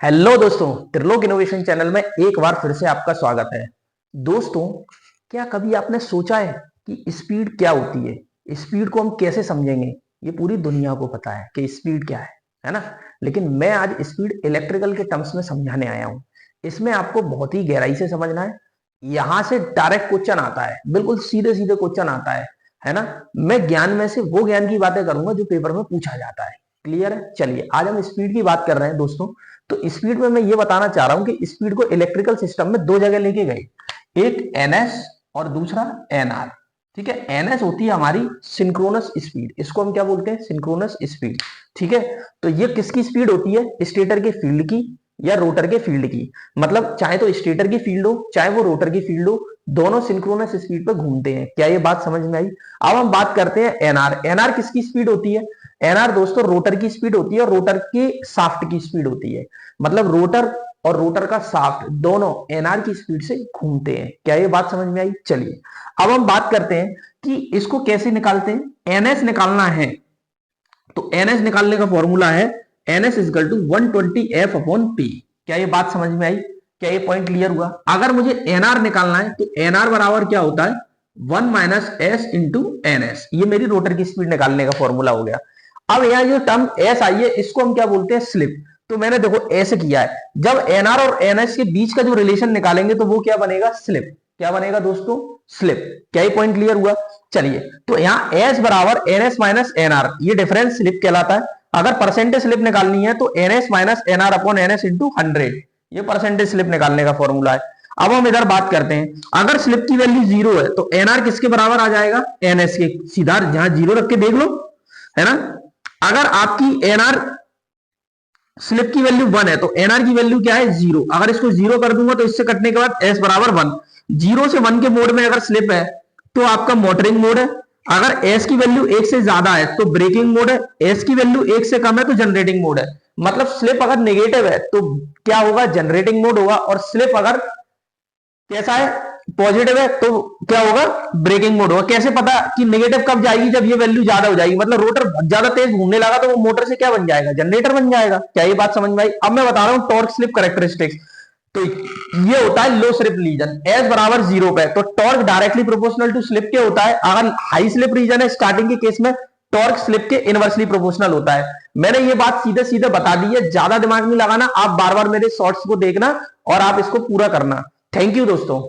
Hello दोस्तों, Trilok innovation channel में एक बार फिर से आपका स्वागत है। दोस्तों, क्या कभी आपने सोचा है कि स्पीड क्या होती है? स्पीड को हम कैसे समझेंगे? ये पूरी दुनिया को पता है कि स्पीड क्या है ना? लेकिन मैं आज स्पीड इलेक्ट्रिकल के टर्म्स में समझाने आया हूं। इसमें आपको बहुत ही गहराई से समझना है। यहां से डायरेक्ट क्वेश्चन आता है, बिल्कुल सीधे सीधे क्वेश्चन आता है ना? मैं ज्ञान में से वो ज्ञान की बातें करूंगा जो पेपर में पूछा जाता है। क्लियर है? चलिए, आज हम स्पीड की बात कर रहे हैं दोस्तों। तो स्पीड में मैं ये बताना चाह रहा हूं कि स्पीड को इलेक्ट्रिकल सिस्टम में दो जगह लेके गए, एक एनएस और दूसरा एनआर। ठीक है, एनएस होती है हमारी सिंक्रोनस स्पीड, इसको हम क्या बोलते हैं? Synchronous speed. ठीक है, तो ये किसकी स्पीड होती है? स्टेटर के फील्ड की या रोटर के फील्ड की। मतलब चाहे तो स्टेटर की फील्ड हो चाहे वो रोटर की फील्ड हो, दोनों सिंक्रोनस स्पीड पर घूमते हैं। क्या ये बात समझ में आई? अब हम बात करते हैं एनआर। एनआर किसकी स्पीड होती है? एनआर दोस्तों रोटर की स्पीड होती है और रोटर के शाफ्ट की स्पीड होती है। मतलब रोटर और रोटर का शाफ्ट दोनों एनआर की स्पीड से घूमते हैं। क्या ये बात समझ में आई? चलिए, अब हम बात करते हैं कि इसको कैसे निकालते हैं। एनएस निकालना है तो एनएस निकालने का फॉर्मूला है NS is equal to 120 upon P. क्या ये बात समझ में आई? क्या ये पॉइंट क्लियर हुआ? अगर मुझे एनआर निकालना है तो एनआर बराबर क्या होता है? 1 माइनस एस इंटू एनएस। ये मेरी रोटर की स्पीड निकालने का फॉर्मूला हो गया। अब यहाँ जो टर्म एस आई है इसको हम क्या बोलते हैं? स्लिप। तो मैंने देखो ऐसे किया है, जब एनआर और एनएस के बीच का जो रिलेशन निकालेंगे तो वो क्या बनेगा? स्लिप। क्या बनेगा दोस्तों? स्लिप। क्या ये पॉइंट क्लियर हुआ? चलिए, तो यहाँ एस बराबर एनएस माइनस एनआर, ये डिफरेंस स्लिप कहलाता है। अगर परसेंटेज स्लिप निकालनी है तो NS minus NR upon NS into 100, ये परसेंटेज स्लिप निकालने का फॉर्मूला है। अब हम इधर बात करते हैं, अगर स्लिप की वैल्यू 0 है तो एनआर किसके बराबर आ जाएगा? एनएस के। सीधा जहां 0 रख के देख लो, है ना? अगर आपकी एनआर स्लिप की वैल्यू 1 है तो एनआर की वैल्यू क्या है? 0। अगर इसको 0 कर दूंगा तो इससे कटने के बाद एस बराबर 1। 0 से 1 के मोड में अगर स्लिप है तो आपका मोटरिंग मोड है। अगर एस की वैल्यू 1 से ज्यादा है तो ब्रेकिंग मोड है। एस की वैल्यू 1 से कम है तो जनरेटिंग मोड है। मतलब स्लिप अगर नेगेटिव है तो क्या होगा? जनरेटिंग मोड होगा। और स्लिप अगर कैसा है? पॉजिटिव है तो क्या होगा? ब्रेकिंग मोड होगा। कैसे पता कि नेगेटिव कब जाएगी? जब ये वैल्यू ज्यादा हो जाएगी, मतलब रोटर ज्यादा तेज घूमने लगा तो वो मोटर से क्या बन जाएगा? जनरेटर बन जाएगा। क्या ये बात समझ में आई? अब मैं बता रहा हूं टॉर्क स्लिप कैरेक्टरिस्टिक्स। तो ये होता है लो स्लिप रीजन, एस बराबर 0 पे, तो torque directly proportional to slip के होता है। अगर हाई स्लिप रीजन है स्टार्टिंग के केस में, टॉर्क स्लिप के इनवर्सली प्रोपोर्शनल होता है। मैंने ये बात सीधे सीधे बता दी है, ज्यादा दिमाग नहीं लगाना। आप बार बार मेरे शॉर्ट्स को देखना और आप इसको पूरा करना। थैंक यू दोस्तों।